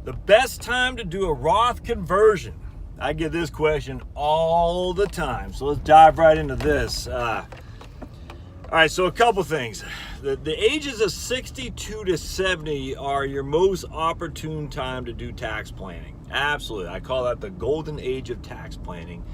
The best time to do a Roth conversion. I get this question all the time. So let's dive right into this. All right, so a couple things. The ages of 62 to 70 are your most opportune time to do tax planning. Absolutely. I call that the golden age of tax planning.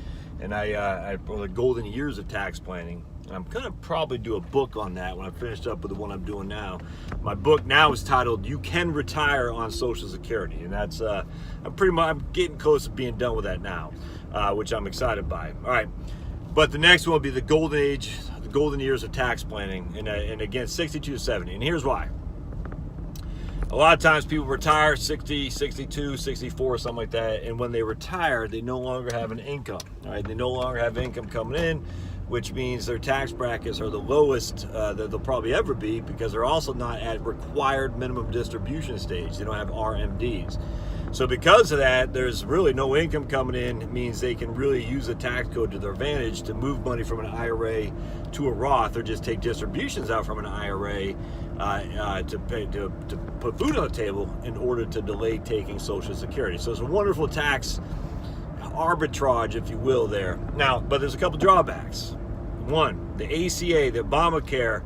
And or the golden years of tax planning. And I'm going to probably do a book on that when I finish up with the one I'm doing now. My book now is titled "You Can Retire on Social Security," and that's I'm getting close to being done with that now, which I'm excited by. All right, but the next one will be the golden age, the golden years of tax planning, and again 62 to 70. And here's why. A lot of times people retire 60, 62, 64, something like that, and when they retire, they no longer have an income. All right, they no longer have income coming in, which means their tax brackets are the lowest that they'll probably ever be, because they're also not at required minimum distribution stage. They don't have RMDs. So because of that, there's really no income coming in. It means they can really use the tax code to their advantage to move money from an IRA to a Roth, or just take distributions out from an IRA to put food on the table in order to delay taking Social Security. So it's a wonderful tax arbitrage, if you will, there. Now, but there's a couple drawbacks. One, the ACA, the Obamacare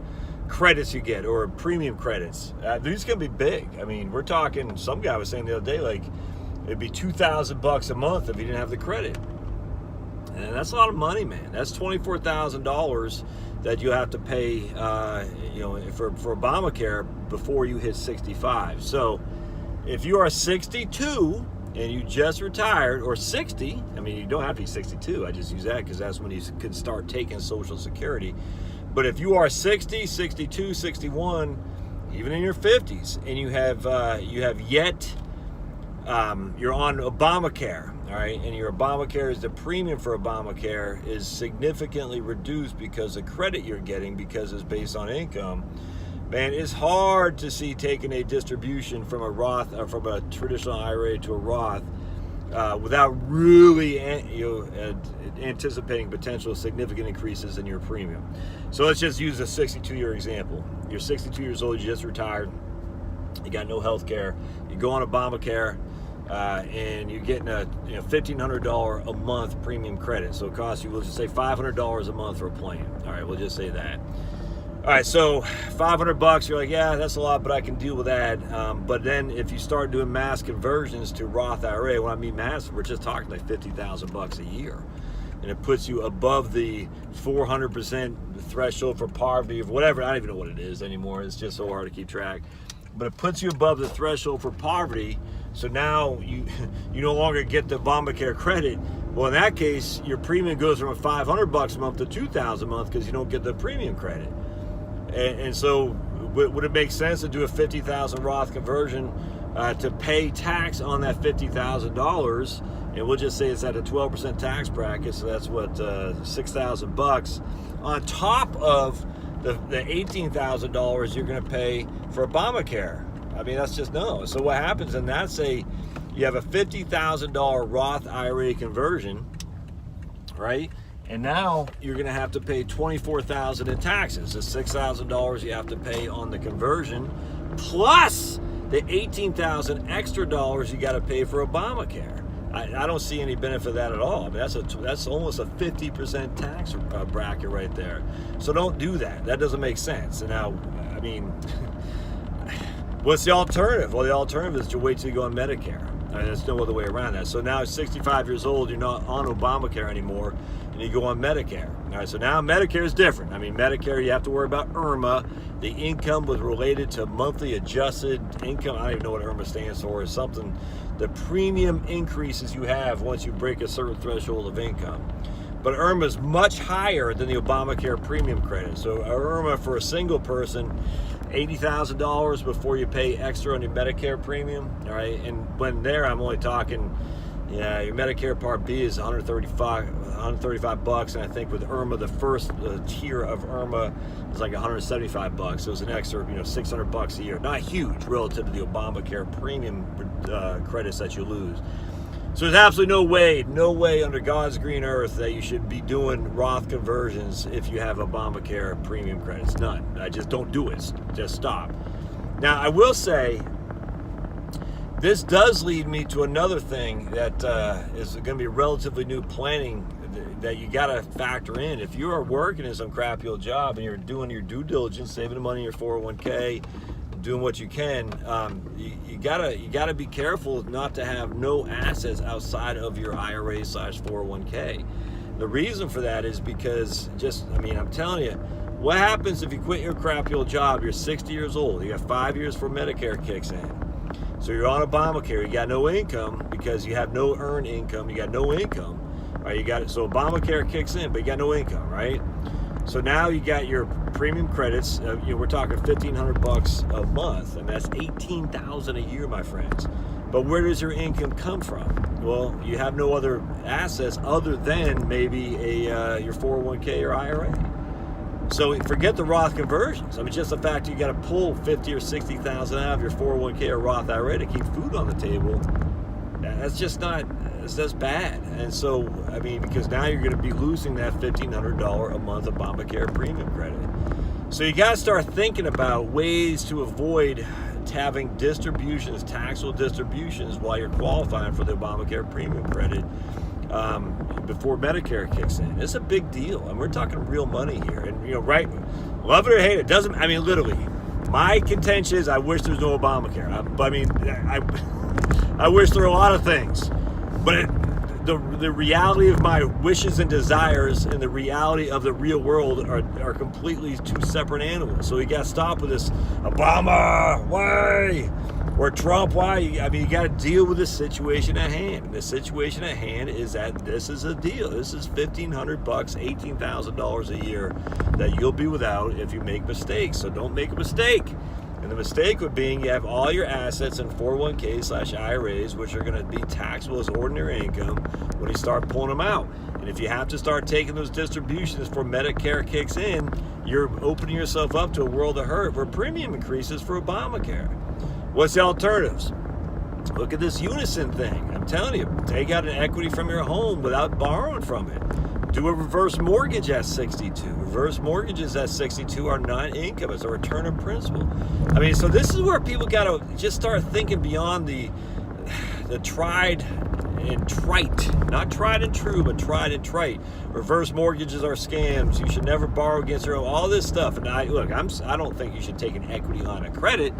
credits you get, or premium credits, these can be big. I mean, we're talking, some guy was saying the other day, like it'd be $2,000 a month if you didn't have the credit. And that's a lot of money, man. That's $24,000 that you have to pay, for Obamacare before you hit 65. So if you are 62 and you just retired, or 60, I mean, you don't have to be 62. I just use that because that's when you could start taking Social Security. But if you are 60, 62, 61, even in your 50s, and you have yet, you're on Obamacare, all right, and your Obamacare is, the premium for Obamacare is significantly reduced because the credit you're getting, because it's based on income, man, it's hard to see taking a distribution from a Roth, or from a traditional IRA to a Roth, without really anticipating potential significant increases in your premium. So let's just use a 62-year example. You're 62 years old, you just retired, you got no health care, you go on Obamacare, and you're getting a $1,500 a month premium credit. So it costs you, we'll just say $500 a month for a plan. All right, we'll just say that. All right, so $500, you're like, yeah, that's a lot, but I can deal with that. But then if you start doing mass conversions to Roth IRA, when I mean mass, we're just talking like $50,000 a year. And it puts you above the 400% threshold for poverty, of whatever. I don't even know what it is anymore. It's just so hard to keep track. But it puts you above the threshold for poverty. So now you no longer get the Obamacare credit. Well, in that case, your premium goes from $500 a month to $2,000 a month because you don't get the premium credit. And so would it make sense to do a $50,000 Roth conversion to pay tax on that $50,000? And we'll just say it's at a 12% tax bracket, so that's what, $6,000 on top of the $18,000 you're going to pay for Obamacare. I mean, that's just no. So what happens, and that's you have a $50,000 Roth IRA conversion, right? And now you're going to have to pay $24,000 in taxes. The $6,000 you have to pay on the conversion, plus the $18,000 extra dollars you got to pay for Obamacare. I don't see any benefit of that at all. I mean, that's almost a 50% tax bracket right there. So don't do that. That doesn't make sense. And now, I mean, what's the alternative? Well, the alternative is to wait till you go on Medicare. I mean, there's no other way around that. So now at 65 years old, you're not on Obamacare anymore, and you go on Medicare. All right, so now Medicare is different. I mean, Medicare, you have to worry about IRMA. The income was related to monthly adjusted income. I don't even know what IRMA stands for. It's something, the premium increases you have once you break a certain threshold of income. But IRMA is much higher than the Obamacare premium credit. So IRMA for a single person, $80,000 before you pay extra on your Medicare premium. All right, and when there, I'm only talking, yeah, your Medicare Part B is $135, and I think with IRMA, the first tier of IRMA is like $175. So it's an extra, $600 a year. Not huge relative to the Obamacare premium credits that you lose. So there's absolutely no way under God's green earth that you should be doing Roth conversions if you have Obamacare premium credits. None. I just don't do it. Just stop. Now, I will say, this does lead me to another thing that is going to be relatively new planning that you got to factor in. If you are working in some crappy old job and you're doing your due diligence, saving the money in your 401k, doing what you can, you gotta be careful not to have no assets outside of your IRA/401k. The reason for that is because I'm telling you, what happens if you quit your crappy old job? You're 60 years old. You got 5 years before Medicare kicks in. So you're on Obamacare. You got no income because you have no earned income. You got no income. Right? So Obamacare kicks in, but you got no income, right? So now you got your premium credits. We're talking $1,500 a month, and that's $18,000 a year, my friends. But where does your income come from? Well, you have no other assets other than maybe your 401k or IRA. So forget the Roth conversions. Just the fact that you got to pull $50,000 or $60,000 out of your 401k or Roth IRA to keep food on the table. That's bad. And so, because now you're going to be losing that $1,500 a month Obamacare premium credit. So you got to start thinking about ways to avoid having distributions, taxable distributions, while you're qualifying for the Obamacare premium credit before Medicare kicks in. It's a big deal, and we're talking real money here. And right, love it or hate it, doesn't. Literally, my contention is I wish there's no Obamacare. I wish there were a lot of things, but the reality of my wishes and desires and the reality of the real world are completely two separate animals. So you got to stop with this Obama, why? Or Trump, why? You got to deal with the situation at hand. The situation at hand is that this is a deal. This is $1,500, $18,000 a year that you'll be without if you make mistakes. So don't make a mistake. And the mistake would be you have all your assets in 401k/IRAs, which are going to be taxable as ordinary income when you start pulling them out. And if you have to start taking those distributions before Medicare kicks in, you're opening yourself up to a world of hurt where premium increases for Obamacare. What's the alternatives? Look at this unison thing. I'm telling you, take out an equity from your home without borrowing from it. Do a reverse mortgage at 62. Reverse mortgages at 62 are non-income. It's a return of principal. So this is where people got to just start thinking beyond the tried and trite. Not tried and true, but tried and trite. Reverse mortgages are scams. You should never borrow against your own. All this stuff. And I don't think you should take an equity line of credit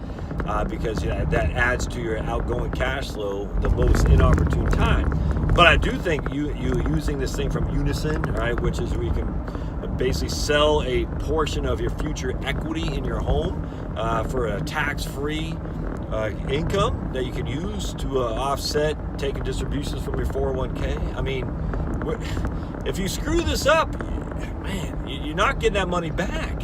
because that adds to your outgoing cash flow the most inopportune time. But I do think you using this thing from Unison, right, which is where you can basically sell a portion of your future equity in your home for a tax-free income that you can use to offset taking distributions from your 401k. If you screw this up, man, you're not getting that money back.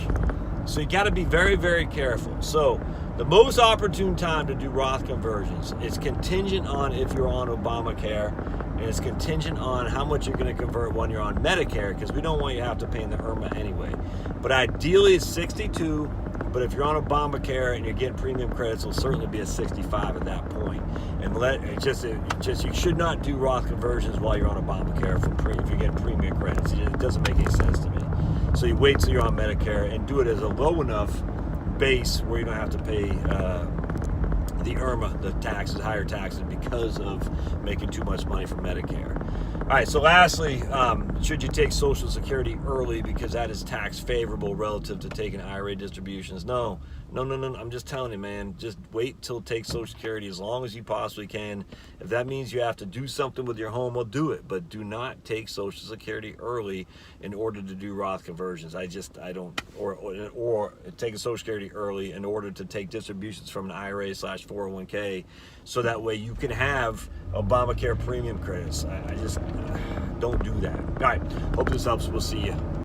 So you got to be very, very careful. So the most opportune time to do Roth conversions is contingent on if you're on Obamacare, and it's contingent on how much you're going to convert when you're on Medicare, because we don't want you to have to pay in the IRMA anyway. But ideally it's 62, but if you're on Obamacare and you're getting premium credits, it'll certainly be at 65 at that point. And you should not do Roth conversions while you're on Obamacare if you're getting premium credits. It doesn't make any sense to me. So you wait till you're on Medicare and do it as a low enough base where you don't have to pay the IRMA, the taxes, higher taxes, because of making too much money from Medicare. All right, so lastly, should you take Social Security early because that is tax favorable relative to taking IRA distributions? No. I'm just telling you, man, just wait till take Social Security as long as you possibly can. If that means you have to do something with your home, well, do it. But do not take Social Security early in order to do Roth conversions. I don't, or take a Social Security early in order to take distributions from an IRA/401k, so that way you can have Obamacare premium credits. I just don't do that. All right, hope this helps. We'll see you.